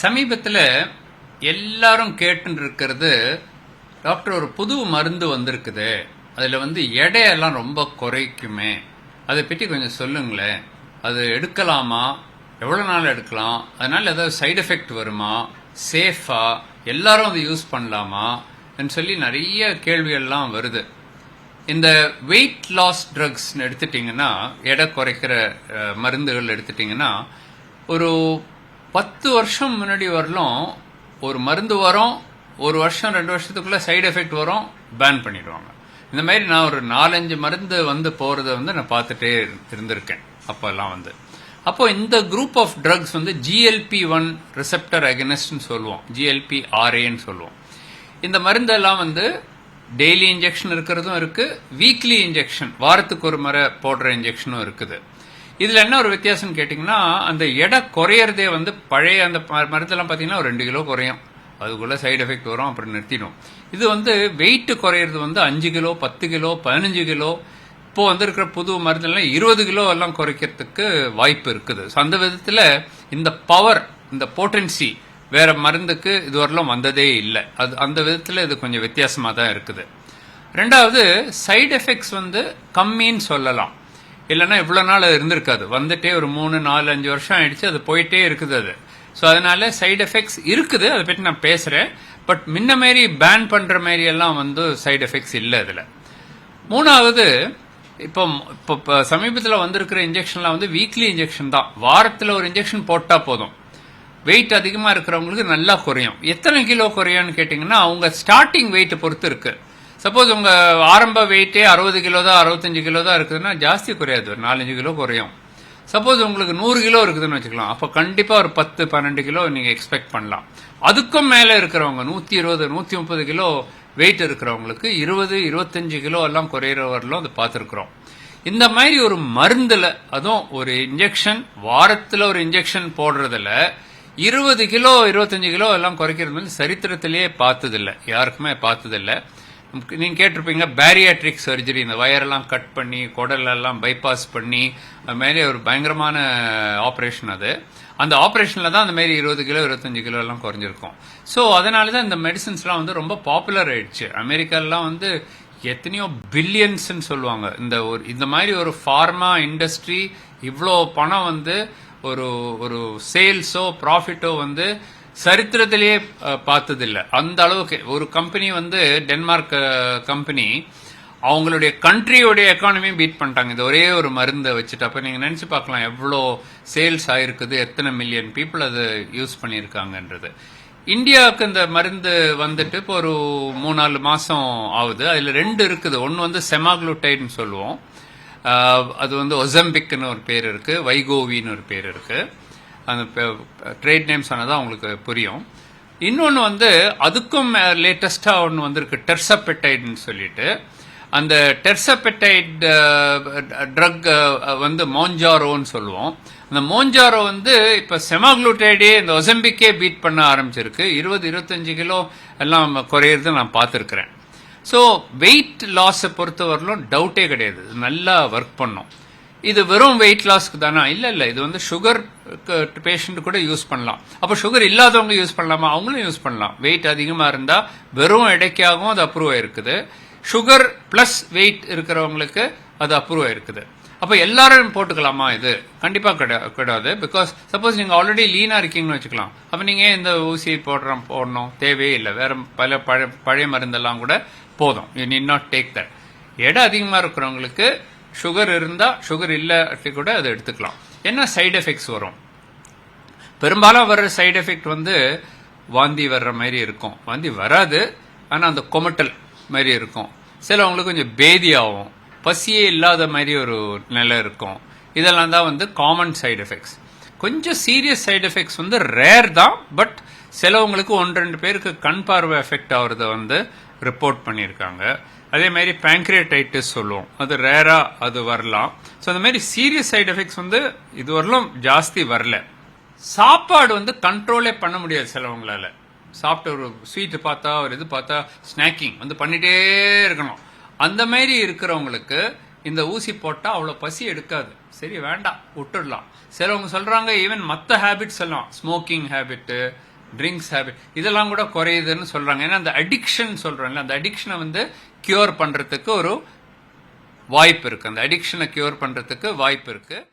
சமீபத்தில் எல்லாரும் கேட்டு இருக்கிறது, டாக்டர் ஒரு புது மருந்து வந்திருக்குது, அதில் எடையெல்லாம் ரொம்ப குறைக்குமே, அதை பற்றி கொஞ்சம் சொல்லுங்களேன். அது எடுக்கலாமா, எவ்வளோ நாள் எடுக்கலாம், அதனால் ஏதாவது சைடு எஃபெக்ட் வருமா, சேஃபா, எல்லாரும் அதை யூஸ் பண்ணலாமா சொல்லி நிறைய கேள்விகள்லாம் வருது. இந்த வெயிட் லாஸ் ட்ரக்ஸ் எடுத்துட்டிங்கன்னா, எடை குறைக்கிற மருந்துகள் எடுத்துட்டிங்கன்னா, ஒரு 10 வருஷம் முன்னாடி வரலும் ஒரு மருந்து வரும், 1 வருஷம் 2 வருஷத்துக்குள்ள சைடு எஃபெக்ட் வரும், பேன் பண்ணிடுவாங்க. இந்த மாதிரி நான் ஒரு 4-5 மருந்து போறதை நான் பார்த்துட்டே இருந்திருக்கேன். அப்போ இந்த group of drugs GLP-1 receptor அகனிஸ்ட்னு சொல்லுவோம், GLP-RAன்னு சொல்லுவோம். இந்த மருந்தெல்லாம் டெய்லி இன்ஜெக்ஷன் இருக்கிறதும் இருக்கு, வீக்லி இன்ஜெக்ஷன் வாரத்துக்கு ஒரு முறை போடுற இன்ஜெக்ஷனும் இருக்குது. இதுல என்ன ஒரு வித்தியாசம் கேட்டீங்கன்னா, அந்த எடை குறையறதே பழைய அந்த மருந்தெல்லாம் பாத்தீங்கன்னா ஒரு 2 கிலோ குறையும், அதுக்குள்ள சைடு எஃபெக்ட் வரும், அப்புறம் நிறுத்திடும். இது வெயிட் குறையிறது 5 கிலோ 10 கிலோ 15 கிலோ, இப்போ இருக்கிற புது மருந்துலாம் 20 கிலோ எல்லாம் குறைக்கிறதுக்கு வாய்ப்பு இருக்குது. அந்த விதத்துல இந்த பவர், இந்த போட்டன்சி வேற மருந்துக்கு இதுவரையிலும் வந்ததே இல்லை. அது அந்த விதத்துல இது கொஞ்சம் வித்தியாசமா தான் இருக்குது. ரெண்டாவது, சைடு எஃபெக்ட்ஸ் கம்மின்னு சொல்லலாம், இல்லைன்னா இவ்வளவு நாள் அது இருந்திருக்காது. வந்துட்டே ஒரு 3, 4, 5 வருஷம் ஆயிடுச்சு, அது போயிட்டே இருக்குது அது. ஸோ அதனால சைடு எஃபெக்ட்ஸ் இருக்குது, அதை பற்றி நான் பேசுறேன். பட் முன்ன மாரி பேன் பண்ற மாரி எல்லாம் சைடு எஃபெக்ட்ஸ் இல்லை இதுல. மூணாவது, இப்போ சமீபத்தில் வந்திருக்கிற இன்ஜெக்ஷன்லாம் வீக்லி இன்ஜெக்ஷன் தான், வாரத்தில் ஒரு இன்ஜெக்ஷன் போட்டா போதும். வெயிட் அதிகமா இருக்கிறவங்களுக்கு நல்லா குறையும். எத்தனை கிலோ குறையும்னு கேட்டீங்கன்னா, அவங்க ஸ்டார்டிங் வெயிட் பொறுத்து இருக்கு. சப்போஸ் உங்க ஆரம்ப வெயிட்டே 60 கிலோ தான் 65 கிலோ தான் இருக்குதுன்னா ஜாஸ்தி குறையாது, ஒரு 4-5 கிலோ குறையும். சப்போஸ் உங்களுக்கு 100 கிலோ இருக்குதுன்னு வச்சுக்கலாம், அப்ப கண்டிப்பா ஒரு 10-12 கிலோ நீங்க எக்ஸ்பெக்ட் பண்ணலாம். அதுக்கும் மேல இருக்கிறவங்க 120-130 கிலோ வெயிட் இருக்கிறவங்களுக்கு 20-25 கிலோ எல்லாம் குறையிறவர்களும் அதை பார்த்துருக்கிறோம். இந்த மாதிரி ஒரு மருந்துல, அதுவும் ஒரு இன்ஜெக்ஷன், வாரத்துல ஒரு இன்ஜெக்ஷன் போடுறதுல 20 கிலோ 25 கிலோ எல்லாம் குறைக்கிறது சரித்திரத்திலேயே பார்த்ததில்லை, யாருக்குமே பார்த்ததில்லை. நீங்க கேட்டிருப்பீங்க, பேரியாட்ரிக் சர்ஜரி, இந்த வயரெல்லாம் கட் பண்ணி குடல் எல்லாம் பைபாஸ் பண்ணி அது மாதிரி ஒரு பயங்கரமான ஆப்ரேஷன். அது அந்த ஆப்ரேஷன்ல தான் அந்த மாதிரி 20 கிலோ 25 கிலோ எல்லாம் குறைஞ்சிருக்கும். ஸோ அதனாலதான் இந்த மெடிசின்ஸ்லாம் ரொம்ப பாப்புலர் ஆயிடுச்சு. அமெரிக்காலாம் எத்தனையோ பில்லியன்ஸ் சொல்லுவாங்க. இந்த மாதிரி ஒரு ஃபார்மா இண்டஸ்ட்ரி இவ்வளோ பணம் ஒரு சேல்ஸோ ப்ராஃபிட்டோ சரித்திரத்திலேயே பார்த்ததில்லை. அந்த அளவுக்கு ஒரு கம்பெனி டென்மார்க் கம்பெனி அவங்களுடைய கண்ட்ரியோடைய எக்கானமியும் பீட் பண்ணிட்டாங்க இந்த ஒரே ஒரு மருந்தை வச்சுட்டு. அப்ப நீங்க நினைச்சு பார்க்கலாம் எவ்வளோ சேல்ஸ் ஆயிருக்குது, எத்தனை மில்லியன் பீப்புள் அதை யூஸ் பண்ணியிருக்காங்கன்றது. இந்தியாவுக்கு இந்த மருந்து இப்போ ஒரு 3-4 மாசம் ஆகுது. அதுல 2 இருக்குது. ஒன்னு செமாக்ளூடைட்னு சொல்லுவோம், அது ஒசம்பிக்னு ஒரு பேர் இருக்கு, வைகோவின்னு ஒரு பேர் இருக்கு. அந்த ட்ரேட் நேம் சொன்னதான் உங்களுக்கு புரியும். இன்னொன்னு அதுக்கும் லேட்டஸ்டா ஒன்னு வந்திருக்கு, டெர்சபெட்டைட்னு சொல்லிட்டு. அந்த டெர்சபெட்டைட் ட்ரக் மோஞ்சாரோன்னு சொல்லுவோம். அந்த மோஞ்சாரோ இப்ப செமாக்ளூடைடே இந்த ஒசம்பிக்கே பீட் பண்ண ஆரம்பிச்சிருக்கு. 20-25 கிலோ எல்லாம் குறையிறது நான் பார்த்திருக்கிறேன். ஸோ வெயிட் லாஸ் பொறுத்தவரையிலும் டவுட்டே கிடையாது, நல்லா ஒர்க் பண்ணும். இது வெறும் வெயிட் லாஸ்க்கு தானா? இல்ல, இது சுகர் பேஷண்ட் கூட யூஸ் பண்ணலாம். அப்ப சுகர் இல்லாதவங்க யூஸ் பண்ணலாமா? அவங்களும் யூஸ் பண்ணலாம். வெயிட் அதிகமா இருந்தா வெறும் எடைக்காகவும் அது அப்ரூவ் ஆயிருக்குது. சுகர் பிளஸ் வெயிட் இருக்கிறவங்களுக்கு அது அப்ரூவ் ஆயிருக்குது. அப்ப எல்லாரும் போட்டுக்கலாமா? இது கண்டிப்பா கிடையாது. பிகாஸ் சப்போஸ் நீங்க ஆல்ரெடி லீனா இருக்கீங்கன்னு வச்சுக்கலாம், அப்ப நீங்க இந்த ஊசி போடணும் தேவையே இல்லை. வேற பல பழைய மருந்தெல்லாம் கூட போதும். You need not take that. எடை அதிகமா இருக்கிறவங்களுக்கு சுகர் இருந்தா, சுகர் இல்லாட்டி கூட அதை எடுத்துக்கலாம். என்ன சைடு எஃபெக்ட்ஸ் வரும்? பெரும்பாலும் வர்ற சைடு எஃபெக்ட் வாந்தி வர்ற மாதிரி இருக்கும். வாந்தி வராது, ஆனா அந்த கொமட்டல் மாதிரி இருக்கும். சிலவங்களுக்கு கொஞ்சம் பேதி ஆகும், பசியே இல்லாத மாதிரி ஒரு நிலை இருக்கும். இதெல்லாம் தான் காமன் சைடு எஃபெக்ட்ஸ். கொஞ்சம் சீரியஸ் சைடு எஃபெக்ட்ஸ் ரேர் தான். பட் சிலவங்களுக்கு 1-2 பேருக்கு கண் பார்வை எஃபெக்ட் ஆகுறத ரிப்போர்ட் பண்ணியிருக்காங்க. அதே மாதிரி பேங்க்ரியடைட்டிஸ் சொல்லுவோம், அது ரேரா அது வரலாம். ஸோ அந்த மாதிரி சீரியஸ் சைடு எஃபெக்ட்ஸ் இதுவரையிலும் ஜாஸ்தி வரல. சாப்பாடு கண்ட்ரோலே பண்ண முடியாது சிலவங்களால. சாப்பிட்ட ஒரு ஸ்வீட் பார்த்தா, ஒரு இது பார்த்தா ஸ்நாக்கிங் பண்ணிட்டே இருக்கணும். அந்த மாதிரி இருக்கிறவங்களுக்கு இந்த ஊசி போட்டா அவ்வளவு பசி எடுக்காது. சரி, வேண்டாம், விட்டுடலாம். சிலவங்க சொல்றாங்க ஈவன் மற்ற ஹேபிட்ஸ் எல்லாம், ஸ்மோக்கிங் ஹேபிட், ட்ரிங்க்ஸ் ஹேபிட் இதெல்லாம் கூட குறையுதுன்னு சொல்றாங்க. ஏன்னா அந்த அடிக்ஷன் சொல்றோம்ல, அந்த அடிக்ஷனை வந்து கியூர் பண்றதுக்கு ஒரு வாய்ப்பு இருக்கு. அந்த அடிக்ஷனை கியூர் பண்றதுக்கு வாய்ப்பு இருக்கு.